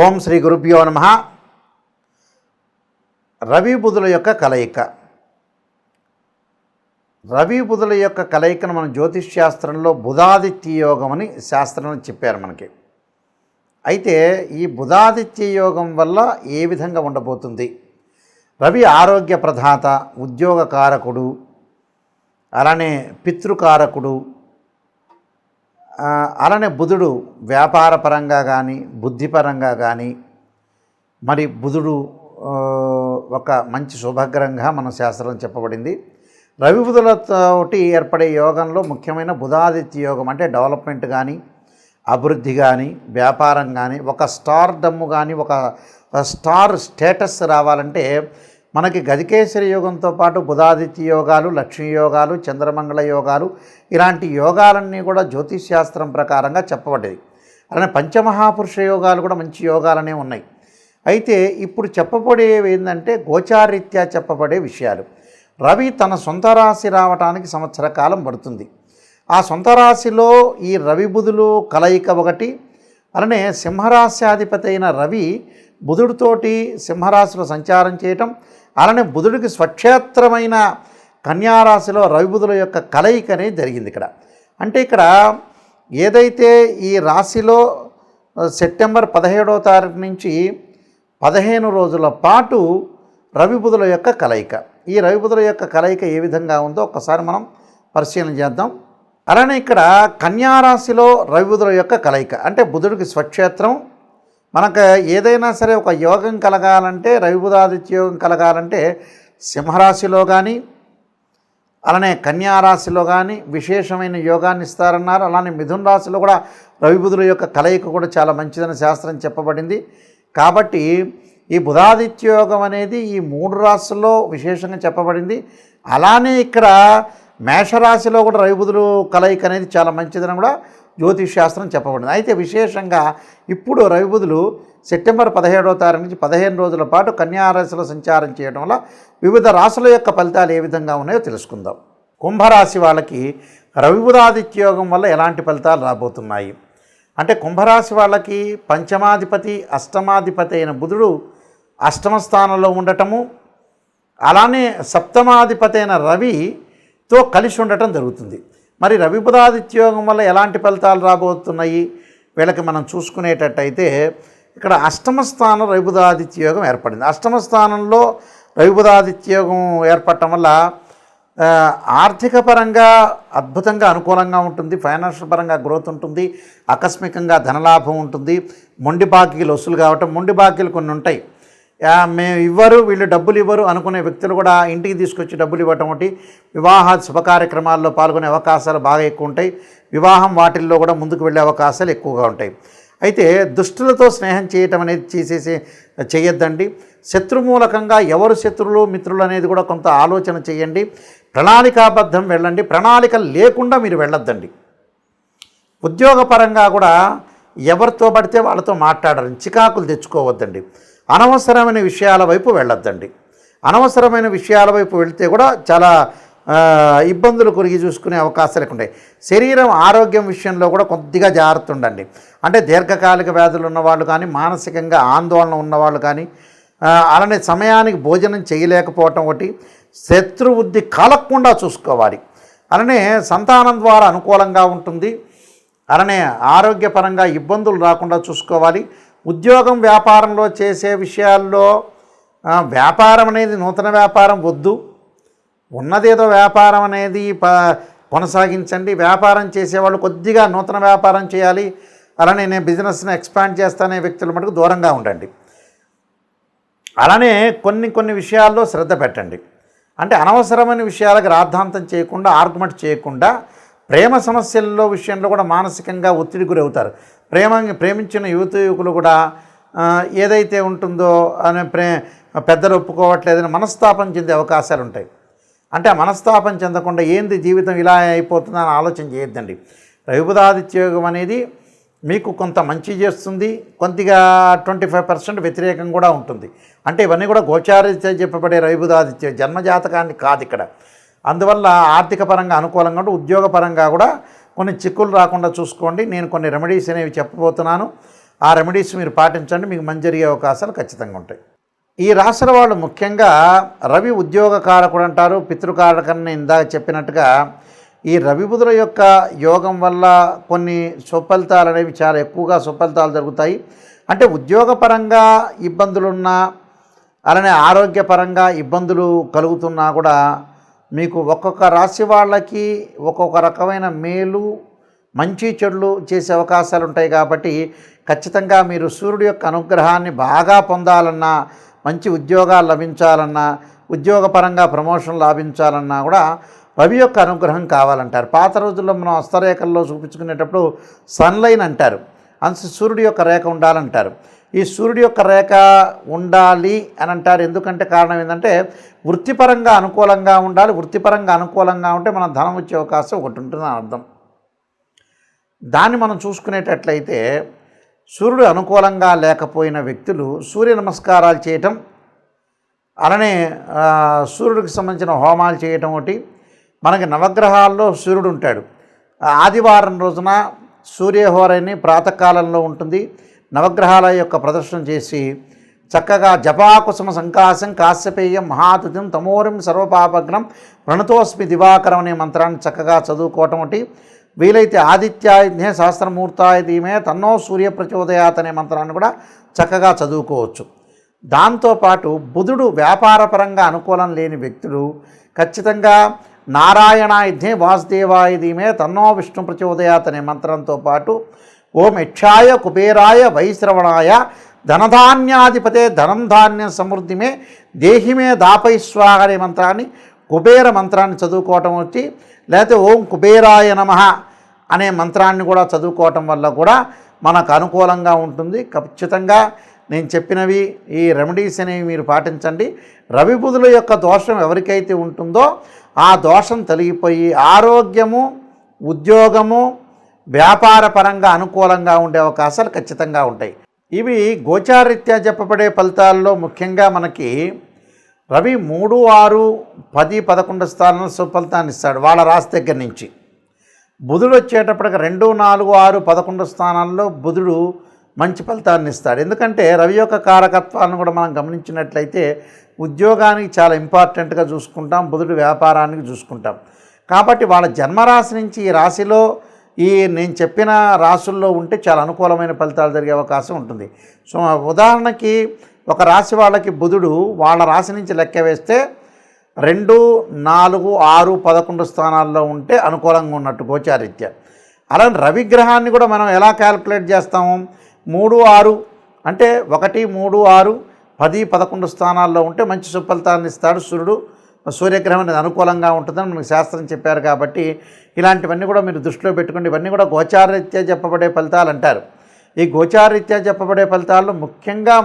ఓం శ్రీ గురుభ్యో నమః. రవి బుధుల యొక్క కలయిక. రవి బుధుల యొక్క కలయికను మనం జ్యోతిష్ శాస్త్రంలో బుధాదిత్య యోగం అని శాస్త్రంలో చెప్పారు మనకి. అయితే ఈ బుధాదిత్య యోగం వల్ల ఏ విధంగా ఉండబోతుంది? రవి ఆరోగ్య ప్రదాత, ఉద్యోగకారకుడు, అలానే పితృకారకుడు, అలానే బుధుడు వ్యాపారపరంగా కానీ బుద్ధిపరంగా కానీ మరి బుధుడు ఒక మంచి శుభగ్రహంగా మన శాస్త్రం చెప్పబడింది. రవి బుధులతోటి ఏర్పడే యోగంలో ముఖ్యమైన బుధాదిత్య యోగం అంటే డెవలప్మెంట్ కానీ అభివృద్ధి కానీ వ్యాపారం కానీ ఒక స్టార్ డమ్ము కానీ ఒక స్టార్ స్టేటస్ రావాలంటే మనకి గజకేసరి యోగంతో పాటు బుధాదిత్య యోగాలు, లక్ష్మీ యోగాలు, చంద్రమంగళ యోగాలు ఇలాంటి యోగాలన్నీ కూడా జ్యోతిష్ శాస్త్రం ప్రకారంగా చెప్పబడ్డది. అలానే పంచమహాపురుష యోగాలు కూడా మంచి యోగాలనే ఉన్నాయి. అయితే ఇప్పుడు చెప్పబడేవి ఏంటంటే గోచారీత్యా చెప్పబడే విషయాలు. రవి తన సొంత రాశి రావటానికి సంవత్సర కాలం పడుతుంది. ఆ సొంత రాశిలో ఈ రవి బుధులు కలయిక ఒకటి. అలానే సింహరాశ్యాధిపతి అయిన రవి బుధుడితోటి సింహరాశిలో సంచారం చేయటం, అలానే బుధుడికి స్వక్షేత్రమైన కన్యారాశిలో రవి బుధుల యొక్క కలయిక అనేది జరిగింది ఇక్కడ. అంటే ఇక్కడ ఏదైతే ఈ రాశిలో సెప్టెంబర్ 17వ తారీఖు నుంచి 15 రోజుల పాటు రవి బుధుల యొక్క కలయిక. ఈ రవి బుధుల యొక్క కలయిక ఏ విధంగా ఉందో ఒక్కసారి మనం పరిశీలన చేద్దాం. అలానే ఇక్కడ కన్యారాశిలో రవి బుధుల యొక్క కలయిక అంటే బుధుడికి స్వక్షేత్రం. మనకు ఏదైనా సరే ఒక యోగం కలగాలంటే రవి బుధాదిత్య యోగం కలగాలంటే సింహరాశిలో కానీ అలానే కన్యారాశిలో కానీ విశేషమైన యోగాన్ని ఇస్తారన్నారు. అలానే మిథున రాశిలో కూడా రవి బుధుల యొక్క కలయిక కూడా చాలా మంచిదని శాస్త్రం చెప్పబడింది. కాబట్టి ఈ బుధాదిత్య యోగం అనేది ఈ 3 రాశుల్లో విశేషంగా చెప్పబడింది. అలానే ఇక్కడ మేషరాశిలో కూడా రవి బుధులు కలయిక అనేది చాలా మంచిదని కూడా జ్యోతిష్ శాస్త్రం చెప్పబడింది. అయితే విశేషంగా ఇప్పుడు రవి బుధులు సెప్టెంబర్ 17వ తారీఖు నుంచి 15 రోజుల పాటు కన్యారాశిలో సంచారం చేయడం వల్ల వివిధ రాశుల యొక్క ఫలితాలు ఏ విధంగా ఉన్నాయో తెలుసుకుందాం. కుంభరాశి వాళ్ళకి రవి బుధాదిత్య యోగం వల్ల ఎలాంటి ఫలితాలు రాబోతున్నాయి అంటే కుంభరాశి వాళ్ళకి పంచమాధిపతి అష్టమాధిపతి అయిన బుధుడు అష్టమ స్థానంలో ఉండటము, అలానే సప్తమాధిపతి అయిన రవితో కలిసి ఉండటం జరుగుతుంది. మరి రవి బుధాదిత్య యోగం వల్ల ఎలాంటి ఫలితాలు రాబోతున్నాయి వీళ్ళకి మనం చూసుకునేటట్టయితే ఇక్కడ అష్టమ స్థానం రవి బుధాదిత్య యోగం ఏర్పడింది. అష్టమ స్థానంలో రవి బుధాదిత్య యోగం ఏర్పడటం వల్ల ఆర్థిక పరంగా అద్భుతంగా అనుకూలంగా ఉంటుంది. ఫైనాన్షియల్ పరంగా గ్రోత్ ఉంటుంది. ఆకస్మికంగా ధనలాభం ఉంటుంది. మొండి బాకీలు వసూలు కావటం, మొండి బాకీలు కొన్ని ఉంటాయి. మేము ఇవ్వరు, వీళ్ళు డబ్బులు ఇవ్వరు అనుకునే వ్యక్తులు కూడా ఇంటికి తీసుకొచ్చి డబ్బులు ఇవ్వటం ఒకటి. వివాహ శుభ కార్యక్రమాల్లో పాల్గొనే అవకాశాలు బాగా ఎక్కువ ఉంటాయి. వివాహం వాటిల్లో కూడా ముందుకు వెళ్ళే అవకాశాలు ఎక్కువగా ఉంటాయి. అయితే దుష్టులతో స్నేహం చేయటం అనేది చేయొద్దండి. శత్రుమూలకంగా ఎవరు శత్రువులు మిత్రులు అనేది కూడా కొంత ఆలోచన చేయండి. ప్రణాళికాబద్ధం వెళ్ళండి. ప్రణాళిక లేకుండా మీరు వెళ్ళొద్దండి. ఉద్యోగపరంగా కూడా ఎవరితో పడితే వాళ్ళతో మాట్లాడాలని చికాకులు తెచ్చుకోవద్దండి. అనవసరమైన విషయాల వైపు వెళ్ళొద్దండి. అనవసరమైన విషయాల వైపు వెళితే కూడా చాలా ఇబ్బందులు కొరిగి చూసుకునే అవకాశాలు ఉంటాయి. శరీరం ఆరోగ్యం విషయంలో కూడా కొద్దిగా జాగ్రత్త ఉండండి. అంటే దీర్ఘకాలిక వ్యాధులు ఉన్నవాళ్ళు కానీ మానసికంగా ఆందోళన ఉన్నవాళ్ళు కానీ అలానే సమయానికి భోజనం చేయలేకపోవటం ఒకటి. శత్రుబుద్ధి కలగకుండా చూసుకోవాలి. అలానే సంతానం ద్వారా అనుకూలంగా ఉంటుంది. అలానే ఆరోగ్యపరంగా ఇబ్బందులు రాకుండా చూసుకోవాలి. ఉద్యోగం వ్యాపారంలో చేసే విషయాల్లో వ్యాపారం అనేది నూతన వ్యాపారం వద్దు. ఉన్నదేదో వ్యాపారం అనేది కొనసాగించండి. వ్యాపారం చేసేవాళ్ళు కొద్దిగా నూతన వ్యాపారం చేయాలి, అలానే నేను బిజినెస్ని ఎక్స్పాండ్ చేస్తానే వ్యక్తుల మటుకు దూరంగా ఉండండి. అలానే కొన్ని విషయాల్లో శ్రద్ధ పెట్టండి. అంటే అనవసరమైన విషయాలకు రాద్ధాంతం చేయకుండా, ఆర్గ్యుమెంట్ చేయకుండా, ప్రేమ సమస్యల్లో విషయంలో కూడా మానసికంగా ఒత్తిడి గురవుతారు. ప్రేమించిన యువకులు కూడా ఏదైతే ఉంటుందో అని పెద్దలు ఒప్పుకోవట్లేదని మనస్తాపం చెందే అవకాశాలు ఉంటాయి. అంటే ఆ మనస్తాపం చెందకుండా ఏంది జీవితం ఇలా అయిపోతుందని ఆలోచన చేయొద్దండి. రవి బుధాదిత్య యోగం అనేది మీకు కొంత మంచి చేస్తుంది, కొద్దిగా 25% వ్యతిరేకం కూడా ఉంటుంది. అంటే ఇవన్నీ కూడా గోచారీత్యా చెప్పబడే రవి బుధాదిత్య జన్మజాతకాన్ని కాదు ఇక్కడ. అందువల్ల ఆర్థిక పరంగా అనుకూలంగా ఉంటే ఉద్యోగపరంగా కూడా కొన్ని చిక్కులు రాకుండా చూసుకోండి. నేను కొన్ని రెమెడీస్ అనేవి చెప్పబోతున్నాను. ఆ రెమెడీస్ మీరు పాటించండి, మీకు మంచి జరిగే అవకాశాలు ఖచ్చితంగా ఉంటాయి. ఈ రాశుల వాళ్ళు ముఖ్యంగా రవి ఉద్యోగ కారకుడు అంటారు, పితృకారకని ఇందాక చెప్పినట్టుగా ఈ రవి బుధుల యొక్క యోగం వల్ల కొన్ని సుఫలితాలు అనేవి చాలా ఎక్కువగా సుఫలితాలు జరుగుతాయి. అంటే ఉద్యోగపరంగా ఇబ్బందులున్నా అలానే ఆరోగ్యపరంగా ఇబ్బందులు కలుగుతున్నా కూడా మీకు ఒక్కొక్క రాశి వాళ్ళకి ఒక్కొక్క రకమైన మేలు మంచి చెడులు చేసే అవకాశాలు ఉంటాయి. కాబట్టి ఖచ్చితంగా మీరు సూర్యుడి యొక్క అనుగ్రహాన్ని బాగా పొందాలన్నా, మంచి ఉద్యోగాలు లభించాలన్నా, ఉద్యోగపరంగా ప్రమోషన్ లాభించాలన్నా కూడా రవి యొక్క అనుగ్రహం కావాలంటారు. పాత రోజుల్లో మనం హస్తరేఖల్లో చూపించుకునేటప్పుడు సన్లైన్ అంటారు, సూర్యుడి యొక్క రేఖ ఉండాలంటారు. ఈ సూర్యుడి యొక్క రేఖ ఉండాలి అని అంటారు. ఎందుకంటే కారణం ఏంటంటే వృత్తిపరంగా అనుకూలంగా ఉండాలి. వృత్తిపరంగా అనుకూలంగా ఉంటే మనం ధనం వచ్చే అవకాశం ఒకటి ఉంటుంది అని అర్థం. దాన్ని మనం చూసుకునేటట్లయితే సూర్యుడు అనుకూలంగా లేకపోయిన వ్యక్తులు సూర్య నమస్కారాలు చేయటం, అలానే సూర్యుడికి సంబంధించిన హోమాలు చేయటం ఒకటి. మనకి నవగ్రహాల్లో సూర్యుడు ఉంటాడు. ఆదివారం రోజున సూర్యహోరైని ప్రాతకాలంలో ఉంటుంది. నవగ్రహాల యొక్క ప్రదర్శన చేసి చక్కగా జపాకుసుమ సంకాశం కాశ్యపేయం మహాతుతిం తమోరిం సర్వపాపగ్నం ప్రణతోస్మి దివాకరం అనే మంత్రాన్ని చక్కగా చదువుకోవటం ఒకటి. వీలైతే ఆదిత్యాయుధ్నే సహస్రమూర్తాయ ధీమే తన్నో సూర్య ప్రచోదయాత్ అనే మంత్రాన్ని కూడా చక్కగా చదువుకోవచ్చు. దాంతోపాటు బుధుడు వ్యాపారపరంగా అనుకూలం లేని వ్యక్తులు ఖచ్చితంగా నారాయణాయుధ్నే వాసుదేవాయ ధీమే తన్నో విష్ణు ప్రచోదయాత్ అనే మంత్రంతో పాటు ఓం యక్షాయ కుబేరాయ వైశ్రవణాయ ధనధాన్యాధిపతే ధనం ధాన్య సమృద్ధిమే దేహిమే దాపై స్వాహ అనే మంత్రాన్ని, కుబేర మంత్రాన్ని చదువుకోవటం వచ్చి, లేకపోతే ఓం కుబేరాయ నమః అనే మంత్రాన్ని కూడా చదువుకోవటం వల్ల కూడా మనకు అనుకూలంగా ఉంటుంది. ఖచ్చితంగా నేను చెప్పినవి ఈ రెమెడీస్ అనేవి మీరు పాటించండి. రవి బుధుల యొక్క దోషం ఎవరికైతే ఉంటుందో ఆ దోషం తొలగిపోయి ఆరోగ్యము, ఉద్యోగము, వ్యాపార పరంగా అనుకూలంగా ఉండే అవకాశాలు ఖచ్చితంగా ఉంటాయి. ఇవి గోచారీత్యా చెప్పబడే ఫలితాల్లో ముఖ్యంగా మనకి రవి 3, 6, 10, 11 స్థానాల్లో సుఫలితాన్ని ఇస్తాడు వాళ్ళ రాశి దగ్గర నుంచి. బుధుడు వచ్చేటప్పటికి 2, 4, 6, 11 స్థానాల్లో బుధుడు మంచి ఫలితాన్ని ఇస్తాడు. ఎందుకంటే రవి యొక్క కారకత్వాలను కూడా మనం గమనించినట్లయితే ఉద్యోగానికి చాలా ఇంపార్టెంట్గా చూసుకుంటాం, బుధుడు వ్యాపారానికి చూసుకుంటాం. కాబట్టి వాళ్ళ జన్మరాశి నుంచి ఈ రాశిలో నేను చెప్పిన రాశుల్లో ఉంటే చాలా అనుకూలమైన ఫలితాలు జరిగే అవకాశం ఉంటుంది. సో ఉదాహరణకి ఒక రాశి వాళ్ళకి బుధుడు వాళ్ళ రాశి నుంచి లెక్క వేస్తే 2, 4, 6, 11 స్థానాల్లో ఉంటే అనుకూలంగా ఉన్నట్టు గోచారీత్యా. అలానే రవిగ్రహాన్ని కూడా మనం ఎలా క్యాలిక్యులేట్ చేస్తాము? 3, 6 అంటే 1, 3, 6, 10, 11 స్థానాల్లో ఉంటే మంచి సుఫలితాన్ని ఇస్తాడు సూర్యుడు. సూర్యగ్రహం అనేది అనుకూలంగా ఉంటుందని మనకు శాస్త్రం చెప్పారు. కాబట్టి ఇలాంటివన్నీ కూడా మీరు దృష్టిలో పెట్టుకోండి. ఇవన్నీ కూడా గోచారరీత్యా చెప్పబడే ఫలితాలు అంటారు. ఈ గోచారరీత్యా చెప్పబడే ఫలితాల్లో ముఖ్యంగా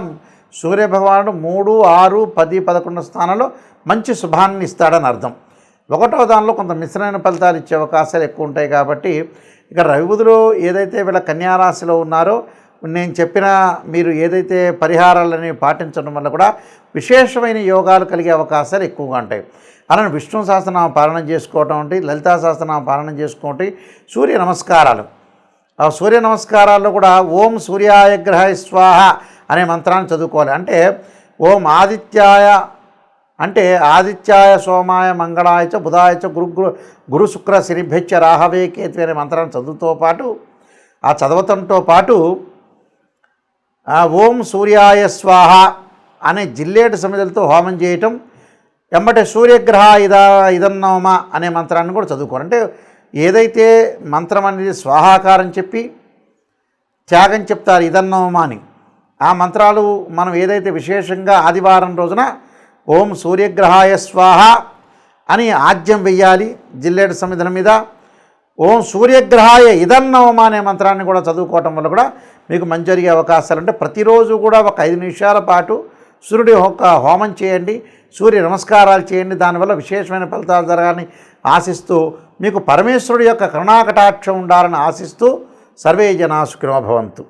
సూర్యభగవానుడు 3, 6, 10, 11 స్థానాల్లో మంచి శుభాన్ని ఇస్తాడని అర్థం. 1వ దానిలో కొంత మిశ్రమైన ఫలితాలు ఇచ్చే అవకాశాలు ఎక్కువ ఉంటాయి. కాబట్టి ఇక రవి బుధులు ఏదైతే వీళ్ళ కన్యారాశిలో ఉన్నారో నేను చెప్పిన మీరు ఏదైతే పరిహారాలని పాటించడం వల్ల కూడా విశేషమైన యోగాలు కలిగే అవకాశాలు ఎక్కువగా ఉంటాయి. అలానే విష్ణు సహస్రనామ పాలన చేసుకోవటం అంటే, లలితా సహస్రనామ పాలన చేసుకోవటం, సూర్య నమస్కారాలు. ఆ సూర్య నమస్కారాల్లో కూడా ఓం సూర్యాయ గ్రహాయ స్వాహ అనే మంత్రాన్ని చదువుకోవాలి. అంటే ఓం ఆదిత్యాయ అంటే ఆదిత్యాయ సోమాయ మంగళాయ చ బుధాయ చ గురు శుక్ర శనిభ్యచ్చ రాహవే కేతు అనే మంత్రాన్ని చదవటంతో పాటు ఓం సూర్యాయ స్వాహ అనే జిల్లేడు సమిధులతో హోమం చేయటం, ఎంబటే సూర్యగ్రహ ఇదన్నోమ అనే మంత్రాన్ని కూడా చదువుకోవాలి. అంటే ఏదైతే మంత్రం అనేది స్వాహాకారం చెప్పి త్యాగం చెప్తారు ఇదన్నోమ అని, ఆ మంత్రాలు మనం ఏదైతే విశేషంగా ఆదివారం రోజున ఓం సూర్యగ్రహాయ స్వాహ అని ఆజ్యం వెయ్యాలి జిల్లేడు సమిధుల మీద. ఓం సూర్యగ్రహాయ ఇదన్నోమ అనే మంత్రాన్ని కూడా చదువుకోవటం వల్ల కూడా మీకు మంచి జరిగే అవకాశాలు. అంటే ప్రతిరోజు కూడా ఒక 5 నిమిషాల పాటు సూర్యుడి యొక్క హోమం చేయండి, సూర్య నమస్కారాలు చేయండి. దానివల్ల విశేషమైన ఫలితాలు జరగాలని ఆశిస్తూ, మీకు పరమేశ్వరుడి యొక్క కరుణాకటాక్షం ఉండాలని ఆశిస్తూ సర్వే జనా సుఖినో భవంతు.